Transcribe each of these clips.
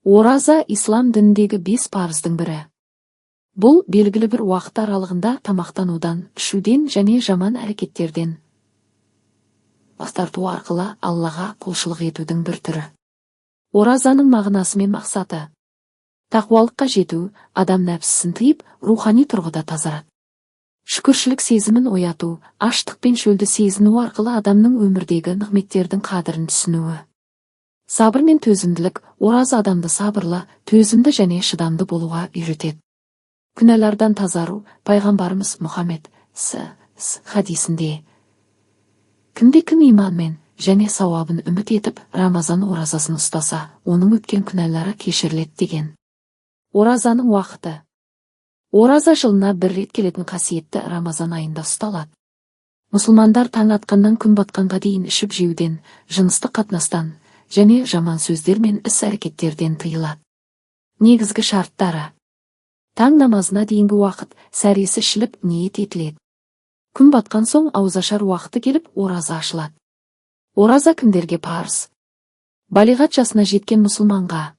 Ораза ислам дініндегі 5 парыздың бірі. Бұл белгілі бір уақыт аралығында тамақтанудан, ішуден және жаман әрекеттерден бас тарту арқылы Аллаға құлшылық етудің бір түрі. Оразаның мағынасы мен мақсаты: тақуалыққа жету, адам нәпсісін тыйып, рухани тұрғыда тазарады. Шүкіршілік сезімін ояту, аштық пен шөлді сезіну арқылы адамның өмірдегі нығметтердің қадірін түсінуі. Сабыр мен төзімділік: ораза адамды сабырлы, төзімді және шыдамды болуға үйретеді. Күнәлардан тазару: пайғамбарымыз Мұхаммед хадисінде, кім иманмен және сауабын үміт етіп, Рамазан оразасын ұстаса, оның өткен күнәлары кешіріледі деген. Оразаның уақыты: ораза жылына бір рет келетін қасиетті Рамазан айында ұсталады. Мұсылмандар таң атқаннан күн батқанға дейін ішіп жеуден, жыныстық қатынастан және жаман сөздер мен іс-әрекеттерден тыйылады. Негізгі шарттары: таң намазына дейінгі уақыт сәресі ішіліп ниет етіледі. Күн батқан соң ауызашар уақыты келіп ораза ашылады. Ораза кімдерге парыз? Балиғат жасына жеткен мұсылманға,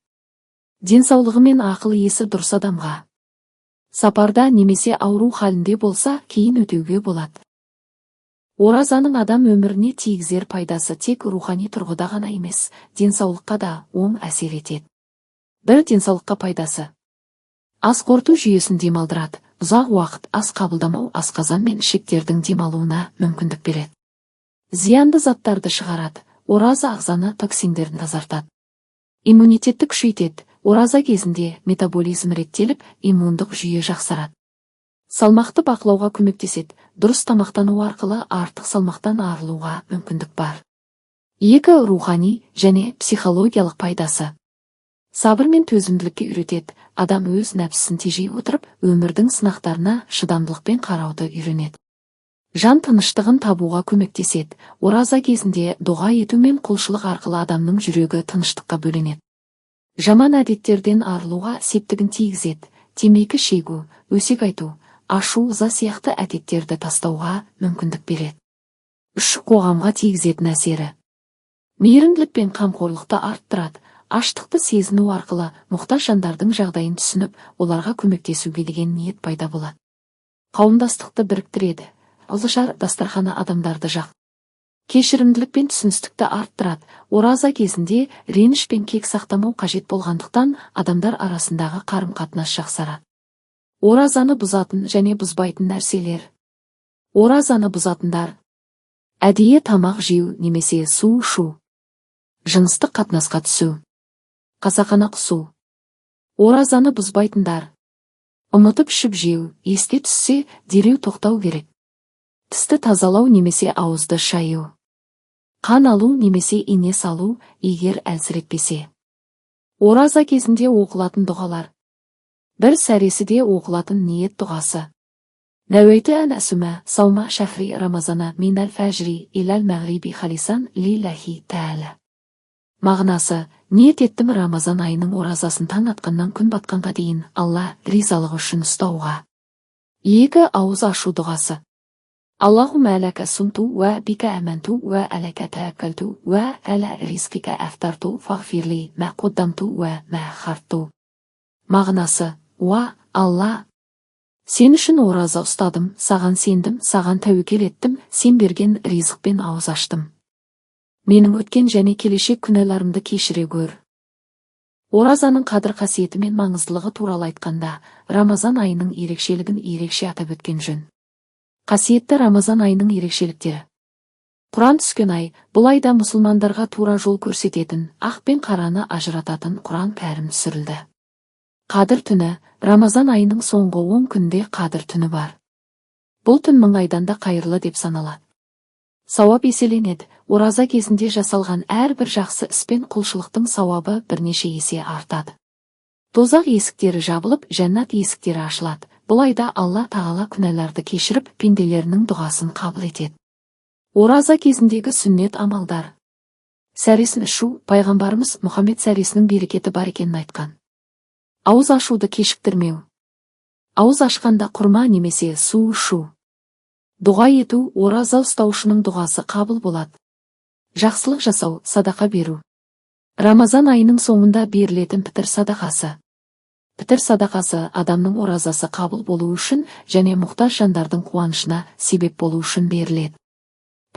денсаулығы мен ақыл есі дұрыс адамға, сапарда немесе ауру халінде болса кейін өтеуге болады. Оразаның адам өміріне тигізер пайдасы тек рухани тұрғыда ғана емес, денсаулыққа да оң әсер етеді. Бір денсаулыққа пайдасы: ас қорыту жүйесін демалдырады. Ұзақ уақыт ас қабылдамау асқазан мен ішектердің демалуына мүмкіндік береді. Зиянды заттарды шығарады. Ораза ағзаны токсиндерден тазартады. Иммунитетті күшейтеді. Ораза кезінде метаболизм реттеліп, иммундық жүйе жақсарады. Салмақты бақылауға көмектеседі. Дұрыс тамақтану арқылы артық салмақтан арылуға мүмкіндік бар. 2. Рухани және психологиялық пайдасы: сабыр мен төзімділікке үйретеді. Адам өз нәпсісін тежей отырып, өмірдің сынақтарына шыдамдылықпен қарауды үйренеді. Жан тыныштығын табуға көмектеседі. Ораза кезінде дұға ету мен құлшылық арқылы адамның жүрегі тыныштыққа бөленеді. Жаман әдеттерден арылуға септігін тигізеді. Темекі шегу, өсек айту, ашу, ыза сияқты әдеттерді тастауға мүмкіндік береді. 3. Қоғамға тигізетін әсері: мейірімділік пен қамқорлықты арттырады. Аштықты сезіну арқылы мұқтаж жандардың жағдайын түсініп, оларға көмектесуге деген ниет пайда болады. Қауымдастықты біріктіреді. Ауызашар дастарханы адамдарды жақ. Кешірімділік пен түсіністікті арттырады. Ораза кезінде реніш пен кек сақтамау қажет болғандықтан адамдар арасындағы қарым-қатынас жақсарады. Оразаны бұзатын және бұзбайтын нәрселер: оразаны бұзатындар: әдейі тамақ жеу немесе су ішу, жыныстық қатынасқа түсу, қасақана құсу. Оразаны бұзбайтындар: ұмытып ішіп жеу, есте түссе дереу тоқтау керек. Тісті тазалау немесе ауызды шаю, қан алу немесе ине салу егер әлсіретпесе. Ораза кезінде оқылатын дұғалар: бір сәресіде оқылатын ниет дұғасы: нәуейті ән әсума саума шахри рамазана минал фәжри илал мәғриби халисан лиллахи тәәлі. Мағынасы: ниет еттім Рамазан айының оразасын таң атқаннан күн батқанға дейін Алла ризалығы үшін ұстауға. 2. Ауыз ашу дұғасы: Аллахумма әләкә сумту вә бика әмәнту вә әләкә тәәккәлту вә әлә ризқика әфтарту фағфирли мә қуддамту вә мә харту. Мағынасы: уа Алла, сен үшін ораза ұстадым, саған сендім, саған тәуекел еттім, сен берген ризықпен ауыз аштым. Менің өткен және келешек күнәларымды кешіре көр. Оразаның қадір қасиеті мен маңыздылығы туралы айтқанда, Рамазан айының ерекшелігін ерекше атап өткен жөн. Қасиетті Рамазан айының ерекшеліктері: Құран түскен ай. Бұл айда мұсылмандарға тура жол көрсететін, ақ пен қараны ажырататын Құран кәрім түсірілді. Қадір түні: Рамазан айының соңғы 10 күнде қадір түні бар. Бұл түн 1000 айдан да қайырлы деп саналады. Сауап еселенеді. Ораза кезінде жасалған әрбір жақсы іс пен құлшылықтың сауабы бірнеше есе артады. Тозақ есіктері жабылып, жәннат есіктері ашылады. Бұл айда Алла тағала күнәларды кешіріп, пенделерінің дұғасын қабыл етеді. Ораза кезіндегі сүннет амалдар: сәресін ішу. Пайғамбарымыз Мұхаммед сәресінің берекеті бар екенін айтқан. Ауыз ашуды кешіктірмеу. Ауыз ашқанда құрма немесе су ішу. Дұға ету. Ораза ұстаушының дұғасы қабыл болады. Жақсылық жасау, садақа беру. Рамазан айының соңында берілетін пітір садақасы. Пітір садақасы адамның оразасы қабыл болу үшін және мұқтаж жандардың қуанышына себеп болу үшін беріледі.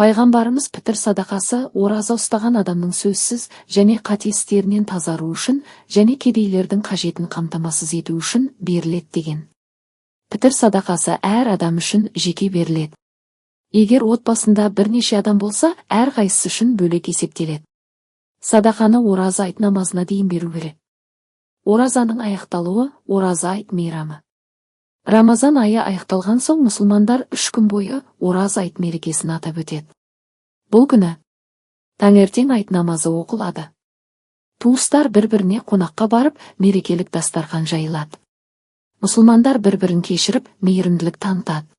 Пайғамбарымыз пітір садақасы ораза ұстаған адамның сөзсіз және қате істерінен тазару үшін және кедейлердің қажетін қамтамасыз ету үшін беріледі деген. Пітір садақасы әр адам үшін жеке беріледі. Егер отбасында бірнеше адам болса, әрқайсысы үшін бөлек есептеледі. Садақаны ораза айт намазына дейін беру керек. Оразаның аяқталуы ораза айт мейрамы. Рамазан айы аяқталған соң мұсылмандар 3 күн бойы ораза айт мерекесін атап өтеді. Бұл күні таңертең айт намазы оқылады. Туыстар бір-біріне қонаққа барып, мерекелік дастархан жайылады. Мұсылмандар бір-бірін кешіріп, мейірімділік танытады.